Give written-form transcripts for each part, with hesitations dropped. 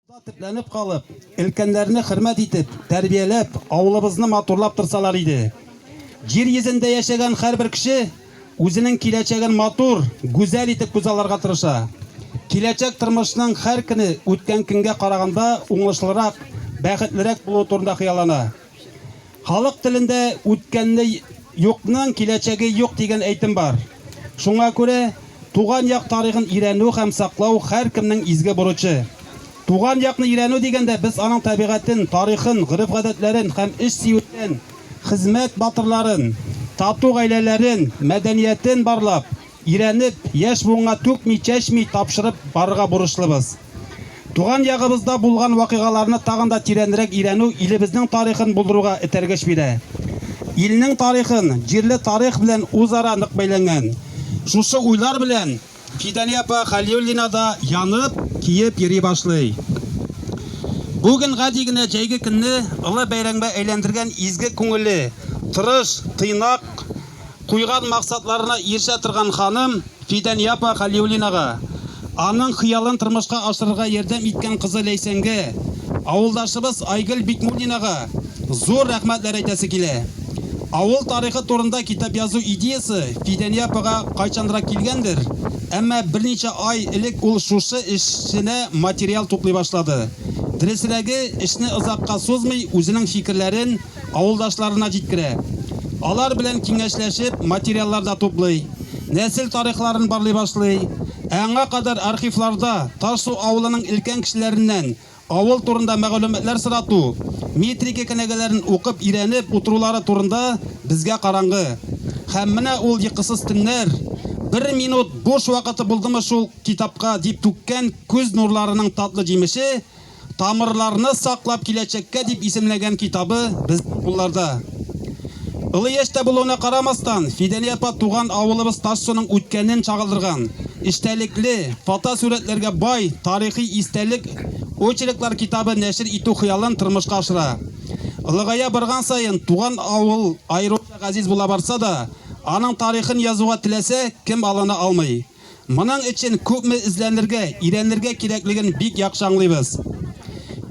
Типләнеп калып, өлкәннәрне хөрмәт итеп, тәрбияләп, авылыбызны матурлап торсалар иде. Җир йөзендә яшәгән һәрбер кеше үзенең киләчәген матур, гүзәл итеп күзалларга тырыша. Киләчәк тормышның һәр көне үткән көнгә караганда уңышлырак, бәхетлерәк булу турында хыяллана. Халык телендә үткәнне юкның киләчәге юк дигән әйтем бар. Шуңа күрә туган як тарихын өйрәнү һәм саклау һәр кемнең изге бурычы. Туган якны өйрәнү дигәндә без аның табигатен, тарихын, гырыф-гадәтләрен һәм эш сөюен, хезмәт батырларын, тату гаиләләрен, мәдәниятен барлап, өйрәнеп, яшь буынга түкми, чәчми тапшырып барырга бурычлыбыз. Туган ягыбызда булган вакыйгаларны тагын да тирәнрәк өйрәнү илебезнең тарихын булдыруга этәргеч бирә. Илнең тарихын, җирле тарих белән үзара нык бәйләнгән. Шушы уйлар белән Фидания апа Халиуллина да янып, киеп йөри башлый. Бүген гади генә җәйге көнне олы бәйрәмгә әйләндергән изге күңелле, тырыш, тыйнак, куйган максатларына ирешә торган ханым Фидания апа Халиуллинага, аның хыялын тормышка ашырырга ярдәм иткән кызы Ләйсәнгә, авылдашыбыз Айгөл Бикмуллинага зур рәхмәтләр әйтәсе килә. Авыл тарихы турында китап язу идеясы Фидания апага кайчанрак килгәндер, әмма берничә ай элек ул шушы эшенә материал туплый башлады. Дөресрәге, эшне озакка сузмый үзенең фикерләрен авылдашларына җиткерә. Алар белән киңәшләшеп материаллар да туплый, нәсел тарихларын барлый башлый. Аңа кадәр архивларда Ташлу авылының өлкән кешеләреннән авыл турында мәгълүматлар сорату, метрика кенәгәләрен укып өйрәнеп утырулары турында безгә караңгы. Һәм менә ул йокысыз төннәр, 1 минут буш вакыты булдымы шул китапка дип түккән күз нурларының татлы җимеше, тамырларны саклап киләчәккә дип исемләгән китабы безнең кулларда. Олы яшьтә булуына карамастан, Фидания апа туган авылыбыз Ташлуның үткәнен чагылдырган, эчтәлекле, фотосурәтләргә бай тарихи истәлек очерклар китабы нәшер итү хыялын тормышка ашыра. Ылыгая барган сайын туган авыл айрылыша газиз була барса да, аның тарихын язуга теләсә, кем алына алмый. Моның өчен күпме эзләнергә, өйрәнергә кирәклеген бик яхшы аңлыйбыз.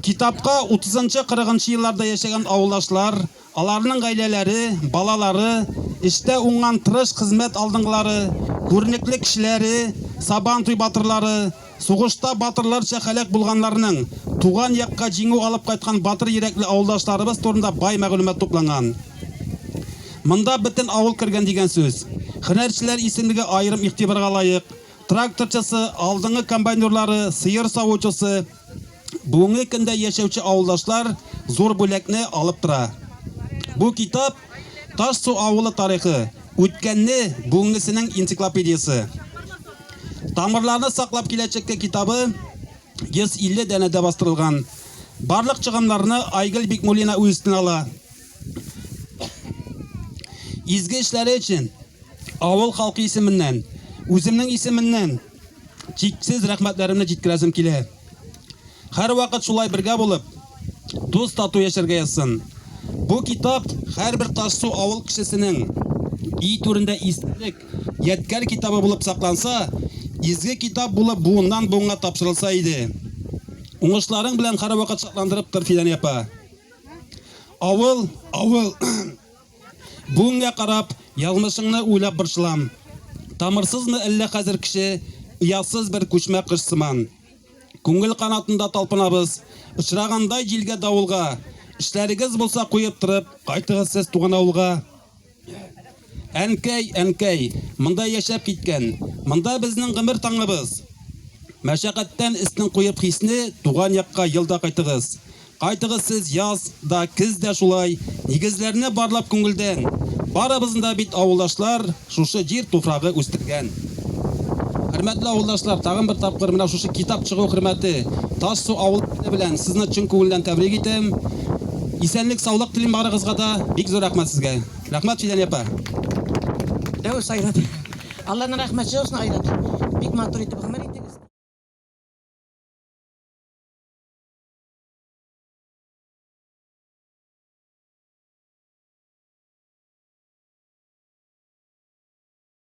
Китапка 30-40 елларда яшәгән авылдашлар, аларның гаиләләре, балалары, эштә уңган тырыш хезмәт алдыңгылары, күренекле кешеләре, Сабантуй батырлары, сугышта батырларча һәлак булганнарның туган якка җиңү алып кайткан батыр йөрәкле авылдашларыбыз турында бай мәгълүмат тупланган. Монда бөтен авыл кергән дигән сүз. Һөнәрчеләр исемлеге аерым игътибарга лаек. Тракторчысы, алдыңгы комбайнерлары, сыер савучысы, бүгенге көндә яшәүче авылдашлар зур бүләкне алып тора. Бу китап Ташлу авылы тарихы, үткәнне, бүгенгесенең энциклопедиясы. Тамырларны саклап киләчәккә китабы 150 дәнәдә бастырылган. Барлык чыгымнарны Айгөл Бикмуллина үз өстенә ала. Изге эшләре өчен авыл халкы исеменнән, үземнең исеменнән чиксез рәхмәтләремне җиткерәсем килә. Һәр вакыт шулай бергә булып, дус тату яшәргә язсын. Бу китап һәрбер Ташлу авыл кешесенең ий турында истәлек, ядкар китабы булып сакланса, изге китап булып буыннан буынга тапшырылса иде. Уңышларың белән һәр вакыт шатландырып тор, Фидания апа. Авыл, бүгенгә карап, язмышыңны уйлап борчылам. Тамырсызмы әллә хәзер кеше, уятсыз бер күчмә кыш сыман. Күңел канатында талпынабыз, очрагандай җилгә давылга. Эшләрегез булса куеп торып, кайтыгыз сез туган авылга. Әнкәй, монда яшәп киткән, монда безнең гомер таңыбыз. Мәшәкатьтән истен куеп хисне туган якка елда кайтыгыз. Кайтыгыз сез яз да, көз дә шулай, нигезләрне барлап күңелдән. Барыбызны да бит авылдашлар шушы җир туфрагы үстергән. Хөрмәтле авылдашлар, тагын бер тапкыр менә шушы китап чыгу хөрмәте Ташлу авылы белән сезне чын күңелдән тәбрик итәм. Исәнлек, саулык телим барыгызга да. Бик зур рәхмәт сезгә. Рәхмәт, Фидания апа. Дәү сайрат. Аллаһның рәхмәте olsun Айрат. Бик матур итеп